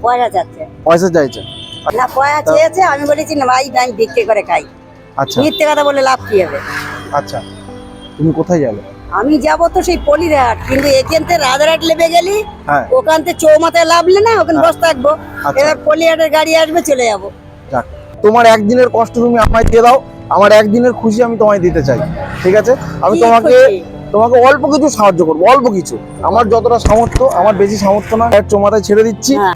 পয়সা চাচ্ছে। পয়সা চাইছে? না পয়সা চেয়েছে, আমি বলেছি না ভাই আমি বিক্রি করে খাই। আচ্ছা মিথ্যে কথা বলে লাভ কি হবে? আচ্ছা, তুমি কোথায় যাবে? আমি যাবো তো সেই পলিরহাট, কিন্তু এখান থেকে রাজারহাট লেবে গেলি, হ্যাঁ ওখান থেকে চৌমাথায় লাভলে না, ওখানে বসে থাকবো। আচ্ছা। এবার পলিরহাটের গাড়ি আসবে, চলে যাবো। যাক, তোমার একদিনের কষ্ট তুমি আমায় দিয়ে দাও, আমার একদিনের খুশি আমি তোমায় দিতে চাই, ঠিক আছে? আমি কি তোমাকে খুশি? তোমাকে অল্প কিছু সাহায্য করবো, অল্প কিছু, আমার যতটা সামর্থ্য, আমার বেশি সামর্থ্য না, চৌমাথায় ছেড়ে দিচ্ছি। হ্যাঁ।